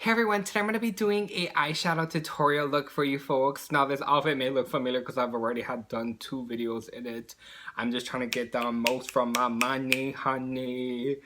Hey everyone, today I'm going to be doing a eyeshadow tutorial look for you folks. Now this outfit may look familiar because I've already done 2 videos in it. I'm just trying to get the most from my money, honey.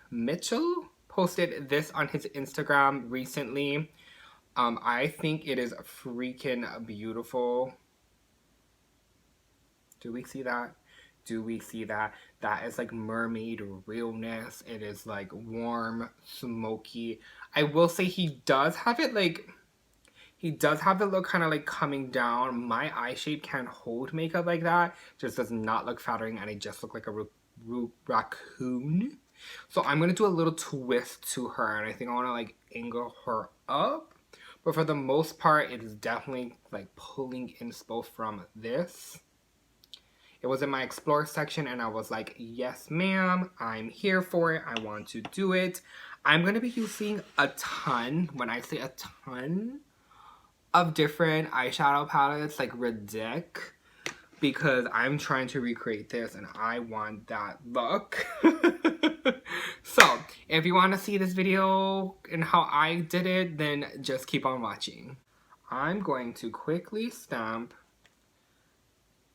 Mitchell posted this on his Instagram recently. I think it is freaking beautiful. Do we see that? Do we see that? That is like mermaid realness. It is like warm, smoky. I will say he does have it like, he does have the look kind of like coming down. My eye shape can't hold makeup like that. Just does not look flattering and I just look like a raccoon. So I'm going to do a little twist to her and I think I want to like angle her up. But for the most part, it is definitely like pulling inspo from this. It was in my explore section and I was like, yes ma'am, I'm here for it. I want to do it. I'm going to be using a ton, when I say a ton, of different eyeshadow palettes, like ridic, because I'm trying to recreate this and I want that look. So, if you want to see this video and how I did it, then just keep on watching. I'm going to quickly stamp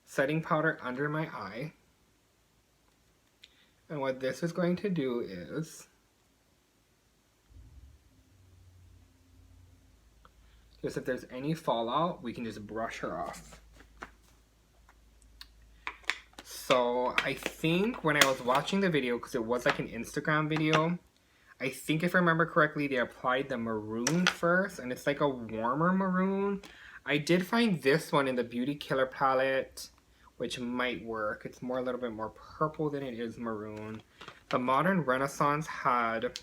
setting powder under my eye. And what this is going to do is just if there's any fallout, we can just brush her off. So I think when I was watching the video, because it was like an Instagram video, I think if I remember correctly, they applied the maroon first, and it's like a warmer maroon. I did find this one in the Beauty Killer palette, which might work. It's more a little bit more purple than it is maroon. The Modern Renaissance had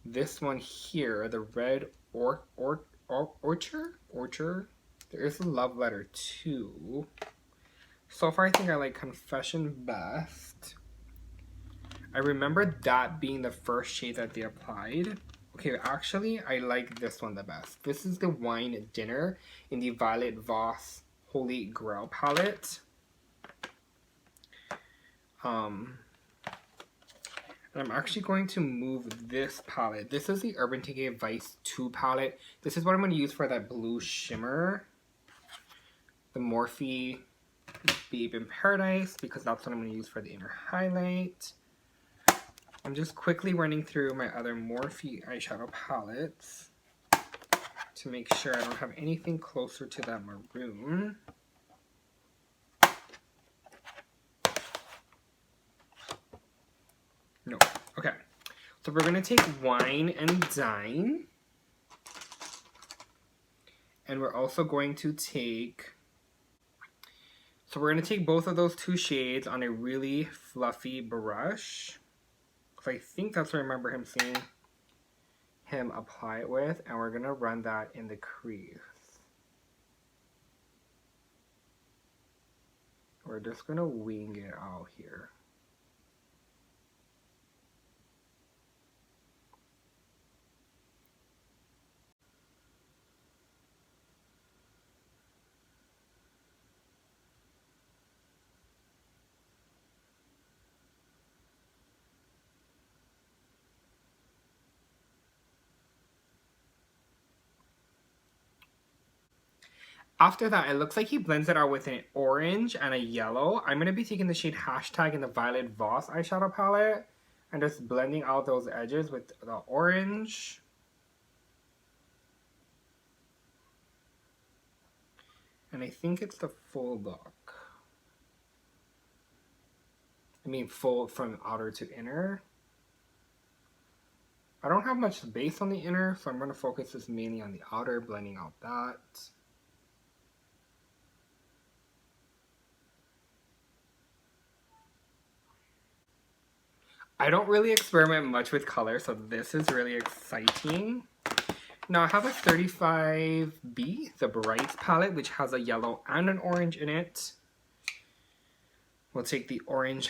this one here, the red orchard. There is a love letter too. So far, I think I like Confession best. I remember that being the first shade that they applied. Okay, actually, I like this one the best. This is the Wine Dinner in the Violet Voss Holy Grail palette. And I'm actually going to move this palette. This is the Urban Decay Vice 2 palette. This is what I'm going to use for that blue shimmer. The Morphe Babe in Paradise, because that's what I'm going to use for the inner highlight. I'm just quickly running through my other Morphe eyeshadow palettes to make sure I don't have anything closer to that maroon. No. Okay. So we're going to take Wine and Dine. And we're also going to take... So we're going to take both of those 2 shades on a really fluffy brush. Because I think that's what I remember him seeing him apply it with. And we're going to run that in the crease. We're just going to wing it out here. After that, it looks like he blends it out with an orange and a yellow. I'm going to be taking the shade Hashtag in the Violet Voss eyeshadow palette and just blending out those edges with the orange. And I think it's the full look. I mean full from outer to inner. I don't have much base on the inner, so I'm going to focus this mainly on the outer, blending out that. I don't really experiment much with color, so this is really exciting. Now I have a 35B, the Brights palette, which has a yellow and an orange in it. We'll take the orange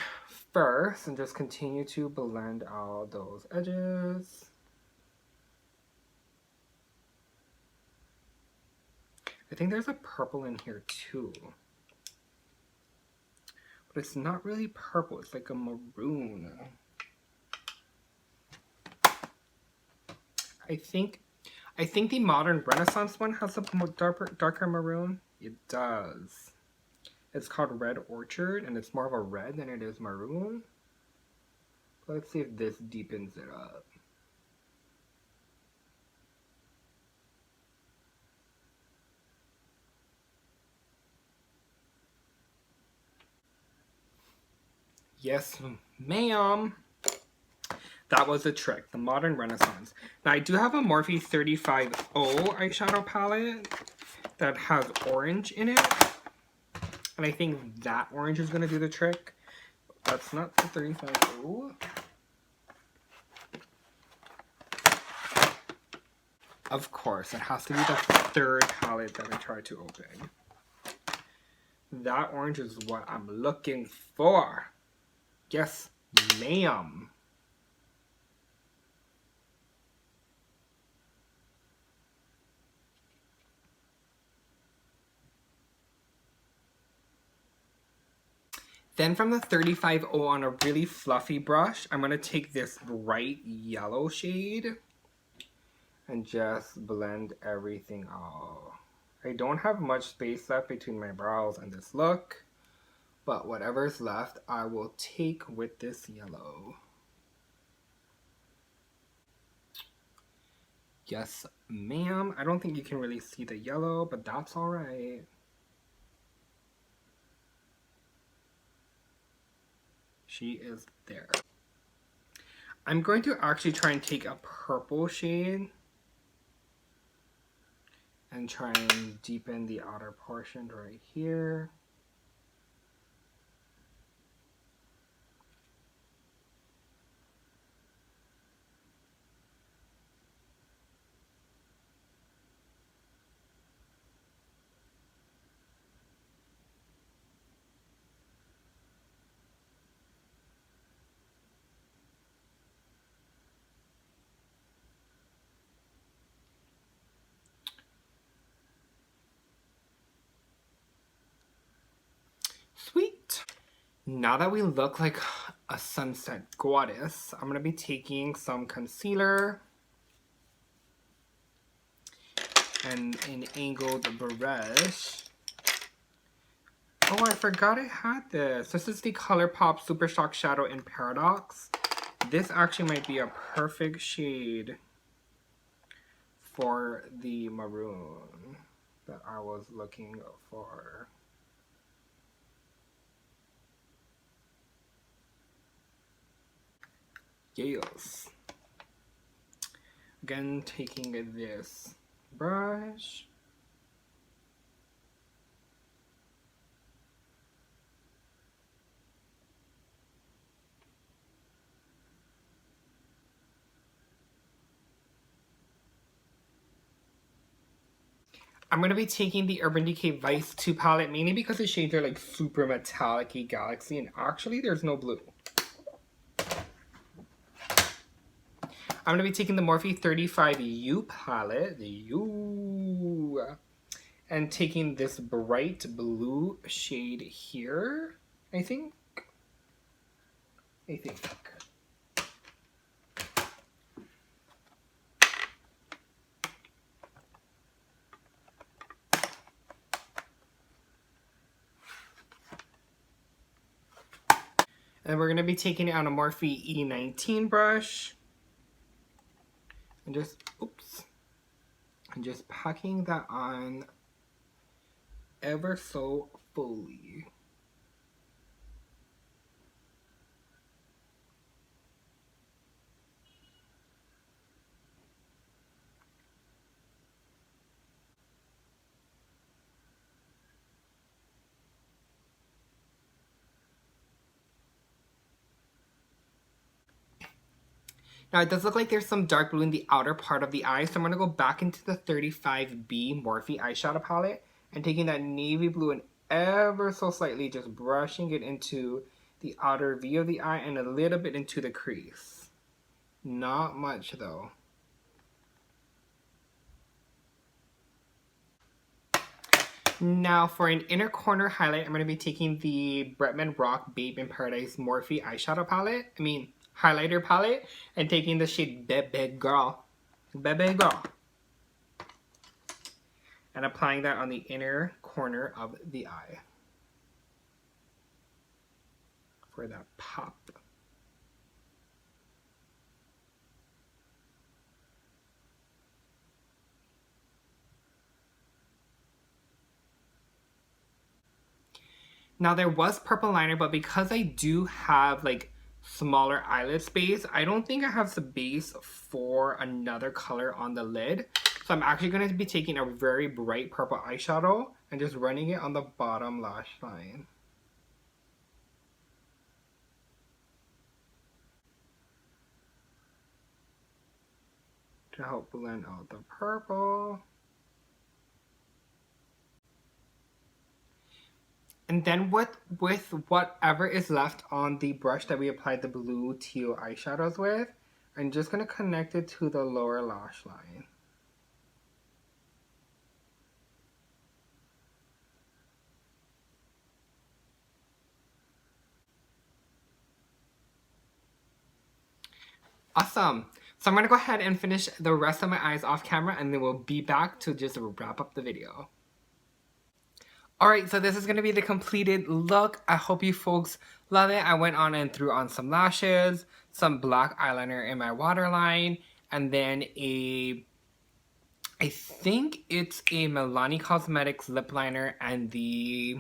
first and just continue to blend out those edges. I think there's a purple in here too. But it's not really purple, it's like a maroon. I think the Modern Renaissance one has a darker maroon. It does. It's called Red Orchard, and it's more of a red than it is maroon. Let's see if this deepens it up. Yes, ma'am. That was a trick, the Modern Renaissance. Now, I do have a Morphe 35O eyeshadow palette that has orange in it. And I think that orange is going to do the trick. That's not the 35O. Of course, it has to be the third palette that I tried to open. That orange is what I'm looking for. Yes, ma'am. Then from the 35O on a really fluffy brush, I'm going to take this bright yellow shade and just blend everything out. I don't have much space left between my brows and this look, but whatever's left, I will take with this yellow. Yes, ma'am. I don't think you can really see the yellow, but that's all right. She is there. I'm going to actually try and take a purple shade and try and deepen the outer portion right here. Sweet. Now that we look like a sunset goddess, I'm going to be taking some concealer and an angled brush. Oh, I forgot I had this. This is the ColourPop Super Shock Shadow in Paradox. This actually might be a perfect shade for the maroon that I was looking for. Yes. Again, taking this brush. I'm going to be taking the Urban Decay Vice 2 palette, mainly because the shades are like super metallic-y galaxy, and actually there's no blue. I'm going to be taking the Morphe 35U palette, the U, and taking this bright blue shade here, I think. And we're going to be taking it on a Morphe E19 brush. And just packing that on ever so fully. Now it does look like there's some dark blue in the outer part of the eye, so I'm going to go back into the 35B Morphe eyeshadow palette and taking that navy blue and ever so slightly just brushing it into the outer V of the eye and a little bit into the crease. Not much though. Now for an inner corner highlight, I'm going to be taking the Bretman Rock Babe in Paradise Morphe eyeshadow palette. highlighter palette, and taking the shade Bebe Girl Baby girl. And applying that on the inner corner of the eye for that pop. Now there was purple liner, but because I do have like smaller eyelid space, I don't think I have the base for another color on the lid. So I'm actually going to be taking a very bright purple eyeshadow and just running it on the bottom lash line. To help blend out the purple. And then with whatever is left on the brush that we applied the blue teal eyeshadows with, I'm just going to connect it to the lower lash line. Awesome. So I'm going to go ahead and finish the rest of my eyes off camera, and then we'll be back to just wrap up the video. Alright, so this is going to be the completed look. I hope you folks love it. I went on and threw on some lashes, some black eyeliner in my waterline, and then I think it's a Milani Cosmetics lip liner and the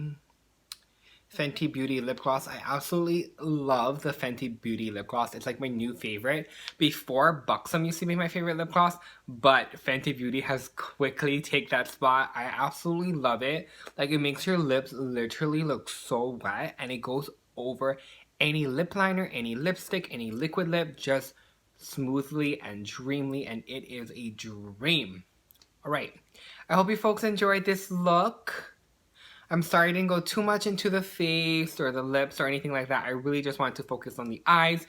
Fenty Beauty lip gloss. I absolutely love the Fenty Beauty lip gloss. It's like my new favorite. Before, Buxom used to be my favorite lip gloss, but Fenty Beauty has quickly taken that spot. I absolutely love it. Like, it makes your lips literally look so wet, and it goes over any lip liner, any lipstick, any liquid lip, just smoothly and dreamily, and it is a dream. Alright, I hope you folks enjoyed this look. I'm sorry I didn't go too much into the face or the lips or anything like that. I really just wanted to focus on the eyes.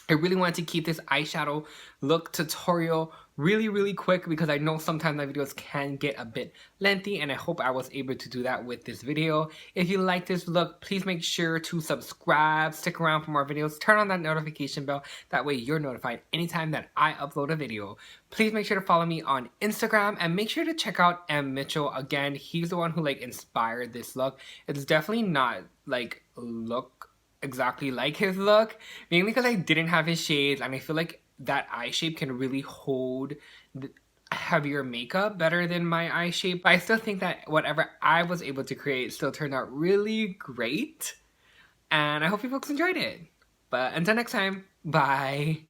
I really wanted to keep this eyeshadow look tutorial really quick because I know sometimes my videos can get a bit lengthy, and I hope I was able to do that with this video. If you like this look, please make sure to subscribe, stick around for more videos, turn on that notification bell. That way you're notified anytime that I upload a video. Please make sure to follow me on Instagram, and make sure to check out Mitchell. Again, he's the one who like inspired this look. It's definitely not like look exactly like his look, mainly because I didn't have his shades, and I feel like that eye shape can really hold heavier makeup better than my eye shape. But I still think that whatever I was able to create still turned out really great, and I hope you folks enjoyed it. But until next time, bye!